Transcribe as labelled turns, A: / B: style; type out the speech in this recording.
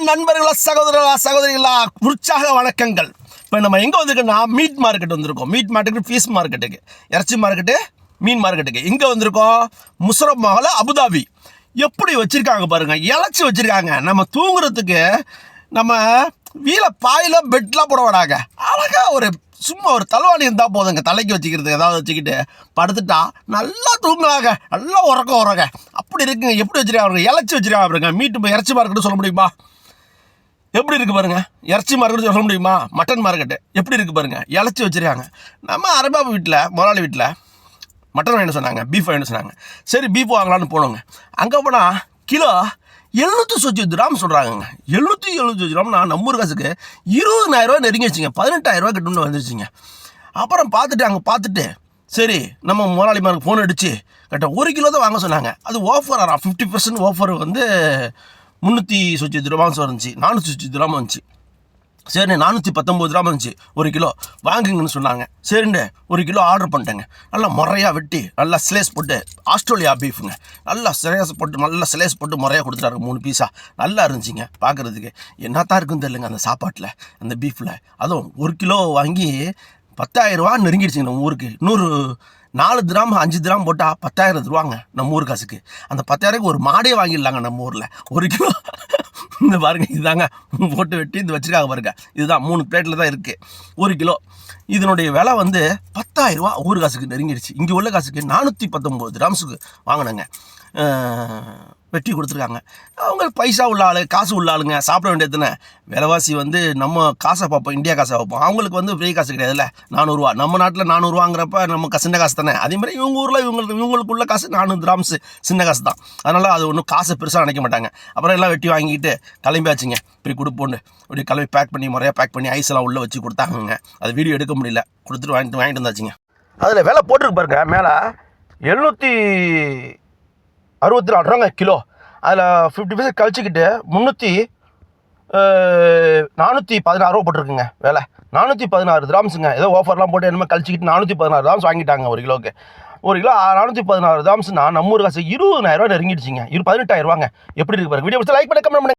A: நண்பர்களா சகோதரிகளா உற்சாக வணக்கங்கள். இப்போ நம்ம எங்கே வந்திருக்கோம்னா மீட் மார்க்கெட் வந்திருக்கோம். மீட் மார்க்கெட்டு பீஸ் மார்க்கெட்டுக்கு, இறைச்சி மார்க்கெட்டு, மீன் மார்க்கெட்டுக்கு எங்கே வந்திருக்கோம்? முஷரப் மஹால், அபுதாபி. எப்படி வச்சுருக்காங்க பாருங்கள், இழைச்சி வச்சுருக்காங்க. நம்ம தூங்குறதுக்கு நம்ம பாயில் பெட்லாம் போட விடாங்க, அழகாக ஒரு சும்மா ஒரு தலவாணி இருந்தால் போதுங்க, தலைக்கு வச்சுக்கிறது ஏதாவது வச்சுக்கிட்டு படுத்துட்டா நல்லா தூங்குறாங்க, நல்லா உறங்க அப்படி இருக்குங்க. எப்படி வச்சுருக்காங்க, இழைச்சி வச்சுருக்காங்க பாருங்க. மீட்டு இறைச்சி மார்க்கெட்டு சொல்ல முடியுமா? எப்படி இருக்குது பாருங்கள். இறைச்சி மார்க்கெட்டு சொல்ல முடியுமா? மட்டன் மார்க்கெட்டு எப்படி இருக்குது பாருங்கள், இழைச்சி வச்சுருக்காங்க. நம்ம அரபாபு வீட்டில், முதலாளி வீட்டில் மட்டன் வாங்கிட்டு சொன்னாங்க, பீஃப் வாங்கிட்டு சொன்னாங்க. சரி பீஃப் வாங்கலான்னு போனோங்க. அங்கே போனால் கிலோ 720 கிராம் சொல்கிறாங்கங்க. 775 கிராம்னா நம்ம ஊர் காசுக்கு 20,000 ரூபா நெருங்கி வச்சுங்க, 18,000 ரூபா கிட்ட வந்துருச்சுங்க. அப்புறம் பார்த்துட்டு சரி நம்ம முதலாளி மார்க்கு ஃபோன் அடித்து கரெக்டாக 1 கிலோ தான் வாங்க சொன்னாங்க. அது ஆஃபர் 50% ஆஃபர் வந்து 320 ரூபா வந்துச்சு, 420 கிராம் வந்துச்சு. சரி 419 கிராம் வந்துச்சு 1 கிலோ வாங்குங்கன்னு சொன்னாங்க. சரிண்டு 1 கிலோ ஆர்டர் பண்ணிட்டேங்க. நல்லா முறையாக வெட்டி நல்லா ஸ்லேஸ் போட்டு, ஆஸ்திரேலியா பீஃபுங்க, நல்லா ஸ்லேஸ் போட்டு முறையாக கொடுத்துட்டாரு. 3 பீஸாக நல்லா இருந்துச்சுங்க பார்க்குறதுக்கு. என்னத்தான் இருக்குன்னு தெரியலங்க அந்த சாப்பாட்டில், அந்த பீஃபில். அதுவும் 1 கிலோ வாங்கி 10,000 ரூபா நெருங்கிடுச்சுங்க நம்ம ஊருக்கு. 4 கிராம் 5 கிராம் போட்டால் 10,000 ரூபாங்க நம்ம ஊர் காசுக்கு. அந்த 10,000க்கு ஒரு மாடே வாங்கிடலாங்க நம்ம ஊரில். 1 கிலோ இந்த பாருங்க, இதுதாங்க போட்டு வெட்டி இது வச்சுருக்காங்க பாருங்க. இதுதான் 3 பிளேட்டில் தான் இருக்குது 1 கிலோ. இதனுடைய விலை வந்து 10,000 ரூபா ஊர் காசுக்கு நெருங்கிடுச்சு. இங்கே உள்ள காசுக்கு 419 கிராம்ஸுக்கு வாங்கினாங்க, வெட்டி கொடுத்துருக்காங்க. அவங்க பைசா உள்ள ஆள், காசு உள்ள ஆளுங்க, சாப்பிட வேண்டியதுன்னு. விலைவாசி வந்து நம்ம காசை பார்ப்போம், இந்தியா காசை பார்ப்போம். அவங்களுக்கு வந்து பெரிய காசு கிடையாதுல்ல, 400 ரூபா. நம்ம நாட்டில் 400 ரூபாங்கிறப்ப நம்ம சின்ன காசு தானே. அதேமாதிரி இவங்க ஊரில் இவங்களுக்குள்ள காசு 400 கிராம்ஸ் சின்ன காசு தான். அதனால் அது ஒன்றும் காசை பெருசாக நினைக்க மாட்டாங்க. அப்புறம் எல்லாம் வெட்டி வாங்கிட்டு கிளம்பியாச்சுங்க. இப்படி கொடுப்போண்டு இப்படி கிளம்பி பேக் பண்ணி முறையாக பேக் பண்ணி ஐஸ்லாம் உள்ளே வச்சு கொடுத்தாங்க. அது வீடியோ எடுக்க முடியல, கொடுத்துட்டு வாங்கிட்டு வந்தாச்சுங்க. அதில் விலை போட்டிருக்கு பாருங்க, மேலே 764 ரூபாங்க கிலோ. அதில் 50% கழிச்சிக்கிட்டு 416 ரூபா போட்டிருக்குங்க விலை. 416 கிராம்ஸுங்க. ஏதோ ஆஃபர்லாம் போட்டு என்னமோ கழிச்சிக்கிட்டு 416 கிராம்ஸ் வாங்கிட்டாங்க 1 கிலோவுக்கு. 1 கிலோ 416 கிராம்ஸ்னா நம்ம ஊர் காசு 20,000 ரூபா நெருங்கிடுச்சிங்க. 18,000 ரூபாங்க. எப்படி இருக்கு பாருங்க. வீடியோ லைக் பண்ணி கமெண்ட் பண்ணுங்க.